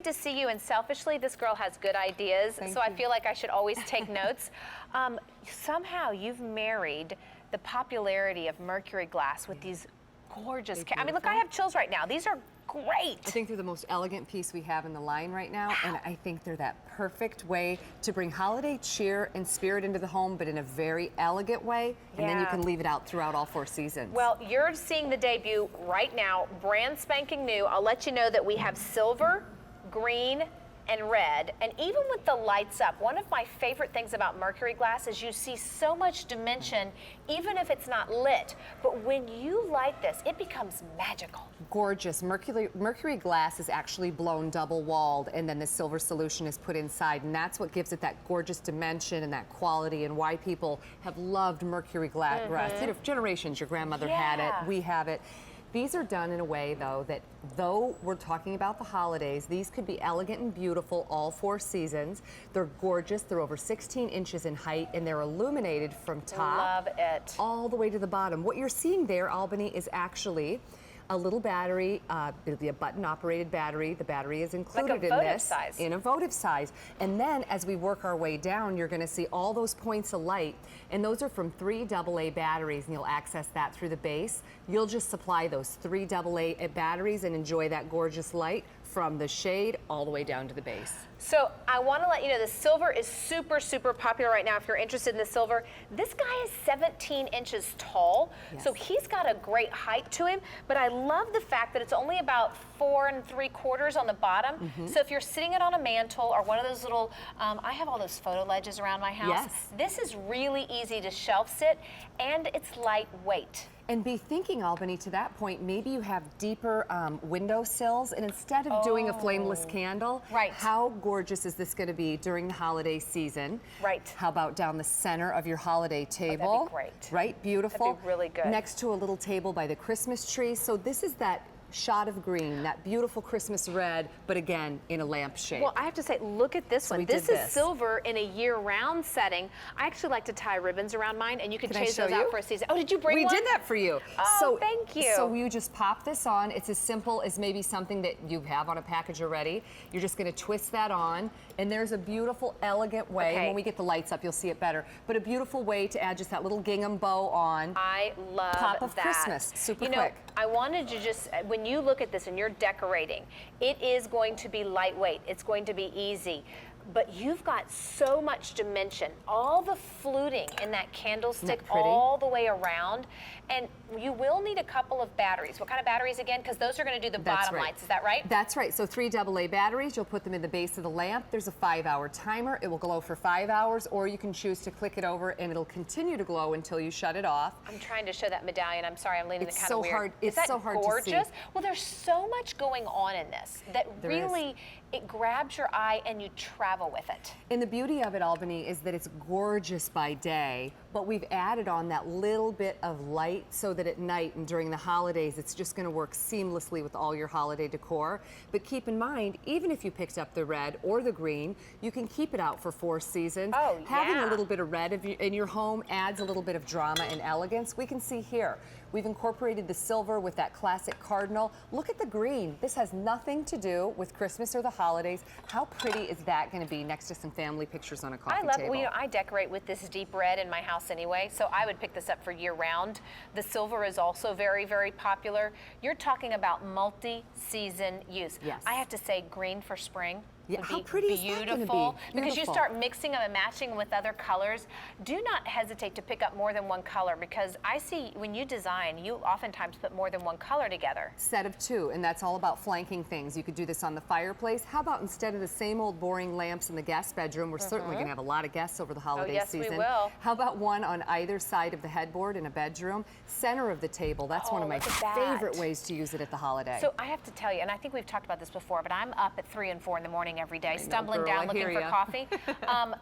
To see you, and selfishly, this girl has good ideas, so I feel like I should always take notes. Somehow you've married the popularity of Mercury glass with these gorgeous, I mean, look, I have chills right now. These are great. I think they're the most elegant piece we have in the line right now, and I think they're that perfect way to bring holiday cheer and spirit into the home, but in a very elegant way, and then you can leave it out throughout all 4 seasons. Well, you're seeing the debut right now, brand spanking new. I'll let you know that we have silver, green, and red, and even with the lights up, one of my favorite things about Mercury glass is you see so much dimension even if it's not lit, but when you light this, it becomes magical. Gorgeous. Mercury glass is actually blown double walled, and then the silver solution is put inside, and that's what gives it that gorgeous dimension and that quality, and why people have loved Mercury glass. You know, generations. Your grandmother had it, we have it. These are done in a way, though, that though we're talking about the holidays, these could be elegant and beautiful all 4 seasons. They're gorgeous. They're over 16 inches in height, and they're illuminated from top all the way to the bottom. What you're seeing there, Albany, is actually a little battery. It'll be a button-operated battery. The battery is included in this in a votive size. And then as we work our way down, you're going to see all those points of light, and those are from 3 AA batteries, and you'll access that through the base. You'll just supply those 3 AA batteries and enjoy that gorgeous light from the shade all the way down to the base. So I want to let you know the silver is super, super popular right now if you're interested in the silver. This guy is 17 inches tall, so he's got a great height to him, but I love the fact that it's only about 4 3/4 on the bottom. So if you're sitting it on a mantle or one of those little, I have all those photo ledges around my house. This is really easy to shelf sit, and it's lightweight. And be thinking, Albany, to that point, maybe you have deeper window sills, and instead of doing a flameless candle, how gorgeous is this going to be during the holiday season? How about down the center of your holiday table? That'd be great. Right, beautiful. That'd be really good. Next to a little table by the Christmas tree. So this is that shot of green, that beautiful Christmas red, but again, in a lamp shape. Well, I have to say, look at this one. This is silver in a year-round setting. I actually like to tie ribbons around mine, and you can change those out for a season. Oh, did you bring one? We did that for you. Oh, thank you. So you just pop this on. It's as simple as maybe something that you have on a package already. You're just going to twist that on, and there's a beautiful, elegant way. And when we get the lights up, you'll see it better. But a beautiful way to add just that little gingham bow on. I love Pop of Christmas, super quick. You know, I wanted to just, when you look at this and you're decorating, it is going to be lightweight. It's going to be easy. But you've got so much dimension, all the fluting in that candlestick all the way around, and you will need a couple of batteries. What kind of batteries again? Because those are going to do the bottom lights, is that right? That's right. So 3 AA batteries, you'll put them in the base of the lamp. There's a 5-hour timer. It will glow for 5 hours, or you can choose to click it over and it'll continue to glow until you shut it off. I'm trying to show that medallion. I'm sorry, I'm leaving it kind of weird. Hard. It's so hard to see. Well, there's so much going on in this that really, it grabs your eye and you travel with it. And the beauty of it, Albany, is that it's gorgeous by day, but we've added on that little bit of light so that at night and during the holidays, it's just going to work seamlessly with all your holiday decor. But keep in mind, even if you picked up the red or the green, you can keep it out for 4 seasons. Having a little bit of red in your home adds a little bit of drama and elegance. We can see here, we've incorporated the silver with that classic cardinal. Look at the green. This has nothing to do with Christmas or the holidays. How pretty is that going to be next to some family pictures on a coffee table? I decorate with this deep red in my house anyway, so I would pick this up for year-round. The silver is also very, very popular. You're talking about multi-season use. I have to say, green for spring. How pretty is that going to be? Because you start mixing them and matching with other colors. Do not hesitate to pick up more than one color, because I see when you design, you oftentimes put more than one color together. Set of 2, and that's all about flanking things. You could do this on the fireplace. How about instead of the same old boring lamps in the guest bedroom, we're certainly going to have a lot of guests over the holiday season. Yes, we will. How about one on either side of the headboard in a bedroom, center of the table? That's one of my favorite ways to use it at the holiday. So I have to tell you, and I think we've talked about this before, but I'm up at 3 and 4 in the morning every day, stumbling down looking for coffee.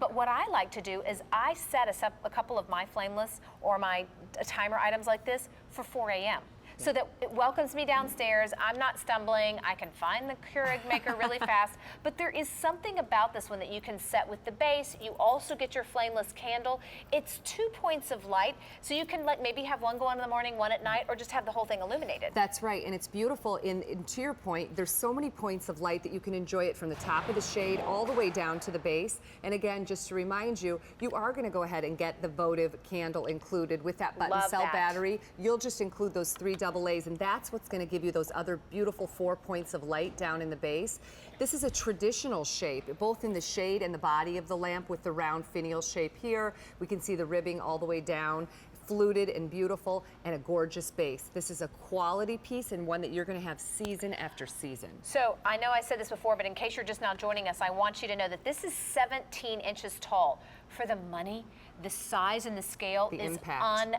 But what I like to do is I set a couple of my Flameless or my timer items like this for 4 a.m. so that it welcomes me downstairs. I'm not stumbling. I can find the Keurig maker really fast. But there is something about this one that you can set with the base. You also get your flameless candle. It's 2 points of light, so you can maybe have one go on in the morning, one at night, or just have the whole thing illuminated. That's right, and it's beautiful. To your point, there's so many points of light that you can enjoy it from the top of the shade all the way down to the base. And again, just to remind you, you are going to go ahead and get the votive candle included with that button cell battery. You'll just include those 3 AA's, and that's what's going to give you those other beautiful 4 points of light down in the base. This is a traditional shape, both in the shade and the body of the lamp with the round finial shape here. We can see the ribbing all the way down, fluted and beautiful, and a gorgeous base. This is a quality piece and one that you're going to have season after season. So I know I said this before, but in case you're just now joining us, I want you to know that this is 17 inches tall. For the money, the size and the scale is unmatched.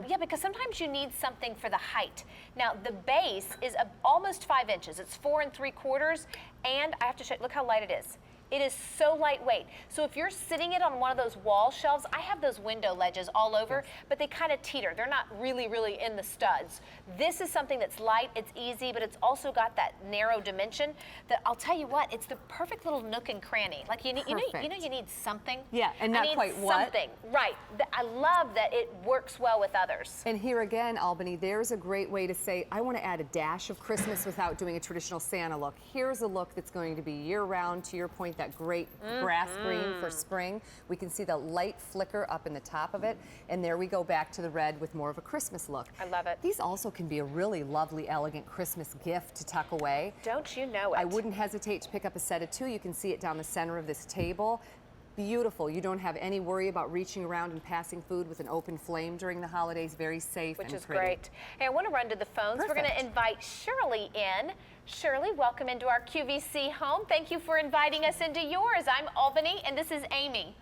Yeah, because sometimes you need something for the height. Now the base is almost 5 inches. It's 4 3/4, and I have to show you, look how light it is. It is so lightweight. So if you're sitting it on one of those wall shelves, I have those window ledges all over, but they kind of teeter. They're not really, really in the studs. This is something that's light, it's easy, but it's also got that narrow dimension that I'll tell you what, it's the perfect little nook and cranny. Like you know you need something. Yeah, and not quite what. Something, right. I love that it works well with others. And here again, Albany, there's a great way to say, I want to add a dash of Christmas without doing a traditional Santa look. Here's a look that's going to be year-round, to your point, that great grass green for spring. We can see the light flicker up in the top of it, and there we go back to the red with more of a Christmas look. I love it. These also can be a really lovely, elegant Christmas gift to tuck away. Don't you know it? I wouldn't hesitate to pick up a set of 2. You can see it down the center of this table. Beautiful. You don't have any worry about reaching around and passing food with an open flame during the holidays. Very safe and pretty. Which is great. Hey, I want to run to the phones. Perfect. We're going to invite Shirley in. Shirley, welcome into our QVC home. Thank you for inviting us into yours. I'm Albany, and this is Amy.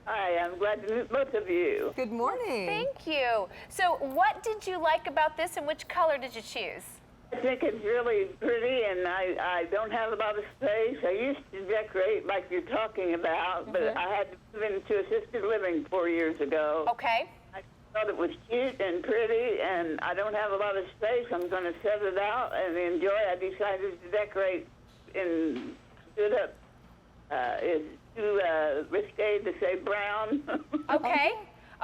Hi, I'm glad to meet both of you. Good morning. Thank you. So what did you like about this, and which color did you choose? I think it's really pretty, and I don't have a lot of space. I used to decorate like you're talking about, but I had to move into assisted living 4 years ago. Okay. I thought it was cute and pretty, and I don't have a lot of space. I'm going to set it out and enjoy. I decided to decorate and do it up. It's too risque to say brown. Okay.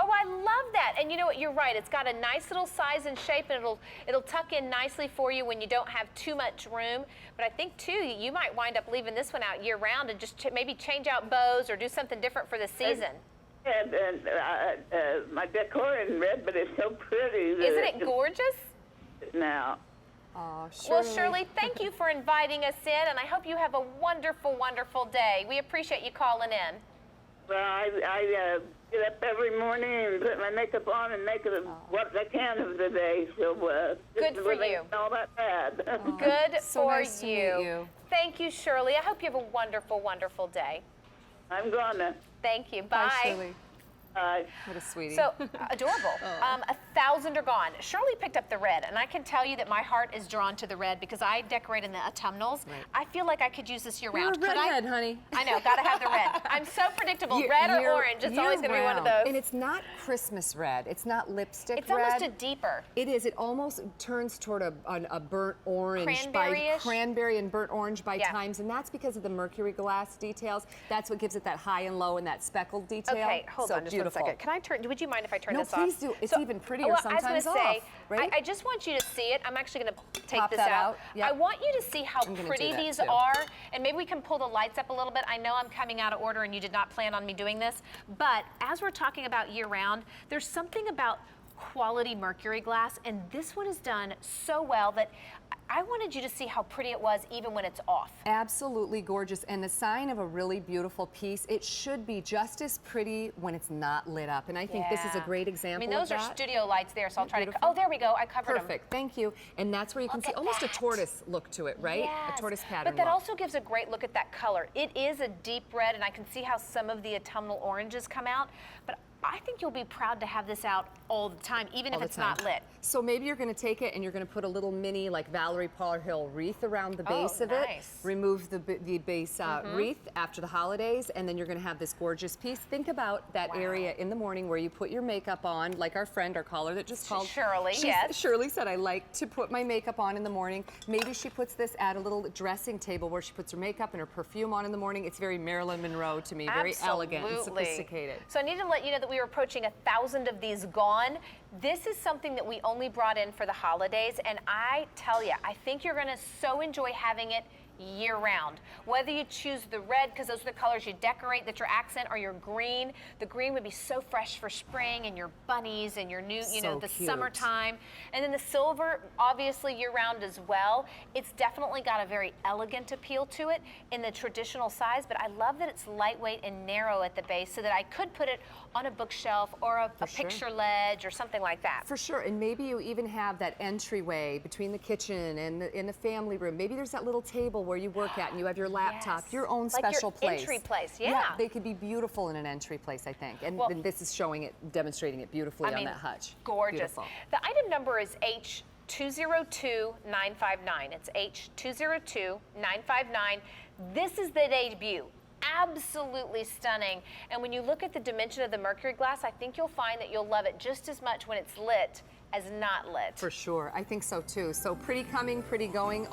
Oh, I love that. And you know what? You're right. It's got a nice little size and shape, and it'll tuck in nicely for you when you don't have too much room. But I think, too, you might wind up leaving this one out year-round and just maybe change out bows or do something different for the season. And my decor in red, but it's so pretty. Isn't it gorgeous? Now. Oh, Shirley. Well, Shirley, thank you for inviting us in, and I hope you have a wonderful, wonderful day. We appreciate you calling in. Well, I get up every morning and put my makeup on and make it what I can of the day. So good for you. All that bad. Good so for nice to meet you. Thank you, Shirley. I hope you have a wonderful, wonderful day. I'm gonna. Thank you. Bye, Shirley. Bye. What a sweetie. So adorable. 1,000 are gone. Shirley picked up the red, and I can tell you that my heart is drawn to the red because I decorate in the autumnals. Right. I feel like I could use this year-round. You're a redhead, honey. I know, gotta have the red. I'm so predictable. Red or orange, it's always gonna be one of those. And it's not Christmas red. It's not lipstick red. It's almost a deeper. It is. It almost turns toward a burnt orange. Cranberry and burnt orange by times, and that's because of the Mercury glass details. That's what gives it that high and low and that speckled detail. Okay, hold on just beautiful. 1 second. Can I turn? Would you mind if I turn this off? No, please do. It's even prettier sometimes I was gonna say, right? I just want you to see it. I'm actually going to take Pop this that out. Yep. I want you to see how pretty these too. are, and maybe we can pull the lights up a little bit. I know I'm coming out of order, and you did not plan on me doing this, but as we're talking about year-round, there's something about quality Mercury glass, and this one is done so well that I wanted you to see how pretty it was even when it's off. Absolutely gorgeous, and the sign of a really beautiful piece, it should be just as pretty when it's not lit up, and I think this is a great example of that. I mean, those are studio lights there, so I'll try to, oh, there we go, I covered them. Perfect, thank you. And that's where you can see almost a tortoise look to it, right? Yes. A tortoise pattern But that look. also gives a great look at that color. It is a deep red, and I can see how some of the autumnal oranges come out, but I think you'll be proud to have this out all the time, even if it's not lit. So maybe you're going to take it and you're going to put a little mini, like Valerie Parr Hill wreath around the base of it. Remove the base wreath after the holidays, and then you're going to have this gorgeous piece. Think about that area in the morning where you put your makeup on, like our friend, our caller that just called. Shirley, Shirley said, I like to put my makeup on in the morning. Maybe she puts this at a little dressing table where she puts her makeup and her perfume on in the morning. It's very Marilyn Monroe to me, very elegant and sophisticated. So I need to let you know that we are approaching 1,000 of these gone. This is something that we only brought in for the holidays, and I tell you, I think you're gonna so enjoy having it year-round. Whether you choose the red, because those are the colors you decorate, that's your accent, or your green. The green would be so fresh for spring and your bunnies and your new, you know, the summertime. And then the silver, obviously year-round as well. It's definitely got a very elegant appeal to it in the traditional size, but I love that it's lightweight and narrow at the base so that I could put it on a bookshelf or a picture ledge or something like that. For sure, and maybe you even have that entryway between the kitchen and in the family room. Maybe there's that little table where you work at and you have your laptop, your own special place. Entry place, they could be beautiful in an entry place, I think. And then this is showing it, demonstrating it beautifully on that hutch. Gorgeous. Beautiful. The item number is H202959. It's H202959. This is the debut. Absolutely stunning. And when you look at the dimension of the Mercury glass, I think you'll find that you'll love it just as much when it's lit as not lit. For sure, I think so too. So pretty coming, pretty going.